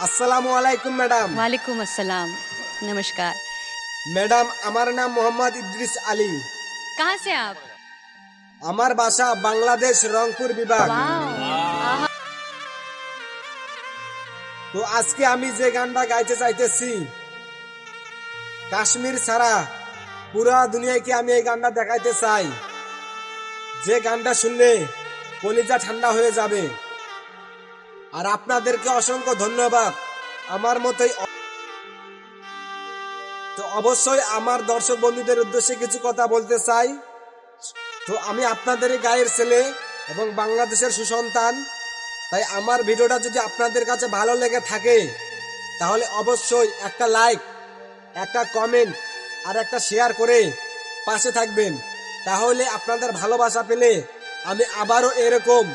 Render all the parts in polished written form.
আসসালামু আলাইকুম ম্যাডাম। वालेकुम अस्सलाम। नमस्कार। ম্যাডাম, আমার নাম মোহাম্মদ ইদ্রিস আলী। कहाँ से आप? আমার বাসা বাংলাদেশ, রংপুর বিভাগ। वाह। তো আজকে আমি যে গানটা গাইতে চাইতেছি, কাশ্মীর ছাড়া পুরা দুনিয়াকে আমি এই গানটা দেখাইতে চাই, যে গানটা শুনলে কলিজা ঠান্ডা হয়ে যাবে। আর আপনাদেরকে অসংখ্য ধন্যবাদ। আমার মতোই তো অবশ্যই আমার দর্শক বন্ধুদের উদ্দেশ্যে কিছু কথা বলতে চাই। তো আমি আপনাদের গায়ের ছেলে এবং বাংলাদেশের সুসন্তান, তাই আমার ভিডিওটা যদি আপনাদের কাছে ভালো লেগে থাকে তাহলে অবশ্যই একটা লাইক, একটা কমেন্ট আর একটা শেয়ার করে পাশে থাকবেন। তাহলে আপনাদের ভালোবাসা পেলে আমি আবারও এরকম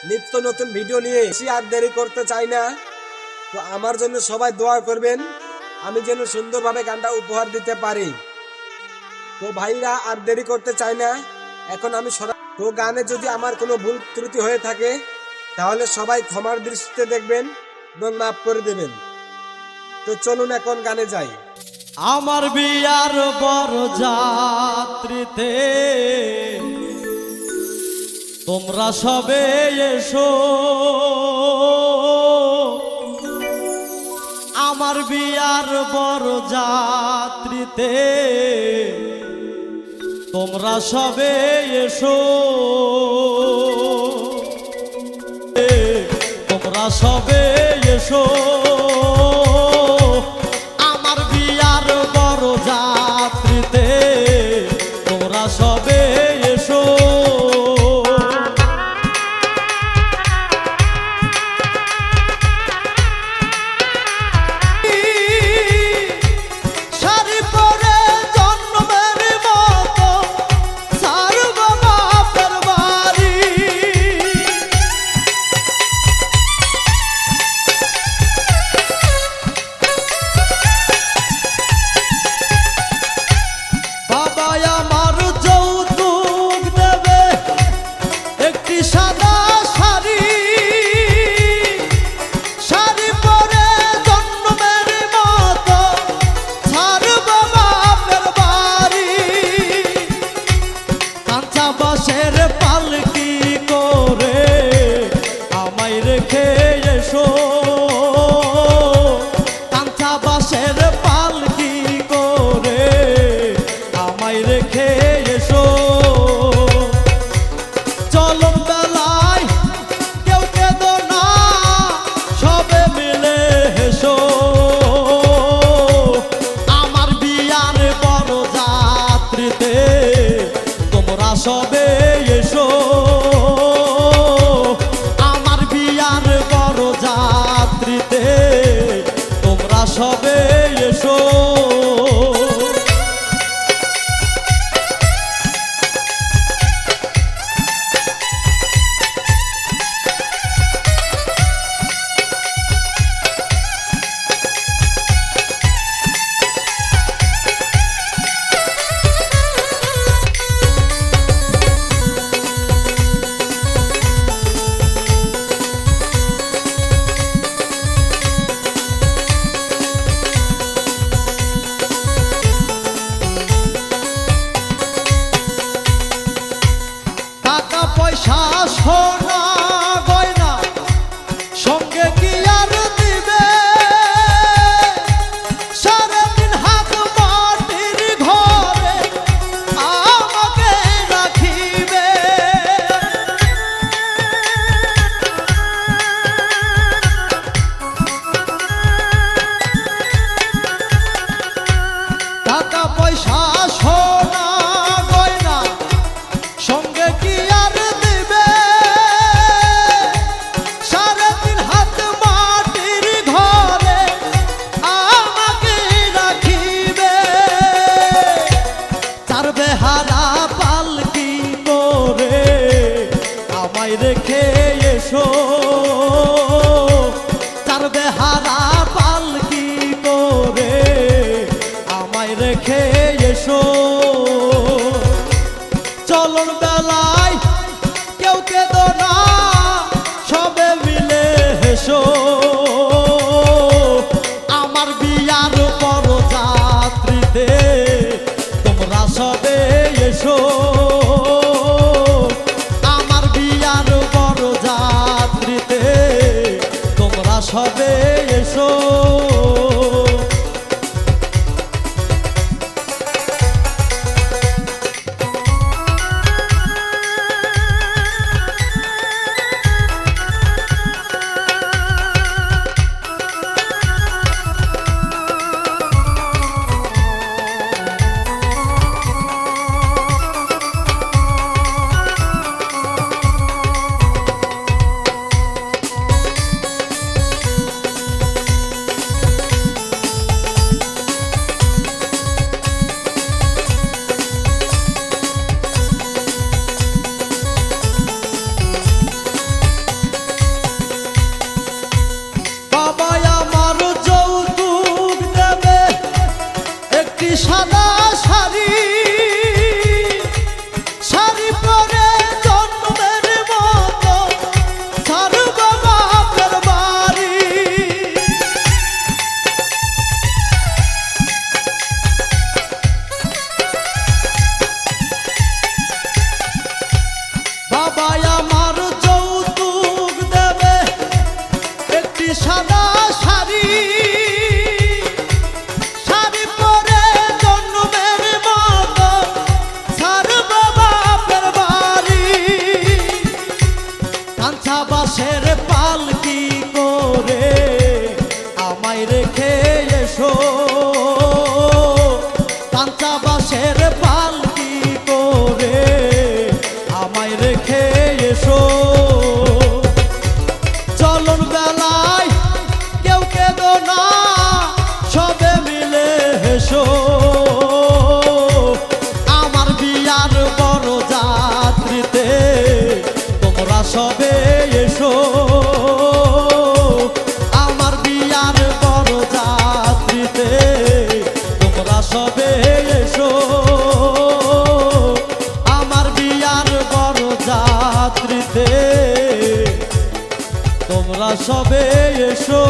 নিত্য নতুন ভিডিও নিয়ে আর দেরি করতে চাই না। তো আমার জন্য সবাই দোয়া করবেন, আমি যেন সুন্দরভাবে গানটা উপহার দিতে পারি। তো ভাইরা আর দেরি করতে চাই না, এখন আমি তো গানে যদি আমার কোনো ভুল ত্রুটি হয়ে থাকে তাহলে সবাই ক্ষমার দৃষ্টিতে দেখবেন এবং মাফ করে দেবেন। তো চলুন এখন গানে যাই। আমার বিয়ার বড় যাত্রীতে তোমরা সবে এসো, আমার বিয়ার বড় যাত্রীতে তোমরা সবে এসো, তোমরা সবে এসো, আমার বিয়ার বড় যাত্রীতে তোমরা সবে এসো। সবে এসো, আমার বিয়ার বড় যাত্রীতে তোমরা সবে এসো। পয়সা সোনা গয়না সঙ্গে কি আর দিবে, সারাদিন হাত মাটির ঘরে আমাকে রাখিবে, টাকা পয়সা সোনা গয়না সঙ্গে কি আর দিবে, সারাদিন হাত মাটির ঘরে আমাকে রাখিবে, তার বেহারা পালকি করে আমায় রেখে এসো, তার বেহারা পালকি করে আমায় রেখে এসো। চলন বেলায় কেউ কেঁদো না, সবে মিলে হেসো। সবে এসো। বাবা আমার যৌতুক দেবে একটি সাদা শাড়ি, শাড়ি পরে জন্মের মতো ছাড়ব বাপের বাড়ি। বাবা আমার যৌতুক দেবে একটি সাদা শাড়ি, শাড়ি পরে জন্মের মতো ছাড়ব বাপের বাড়ি। কাঁচা বাঁশের পালকি করে আমায় রেখে এসো, কাঁচা বাঁশের পালকি করে আমায় রেখে এসো। চলন বেলায় কেউ কেঁদো না, সবে মিলে হেসো। আমার বিয়ার বড় যাত্রীতে তোমরা সবে এসো, আমার বিয়ার বড় যাত্রীতে তোমরা সবে এসো, আমার বিয়ার বড় যাত্রীতে তোমরা সবে এসো।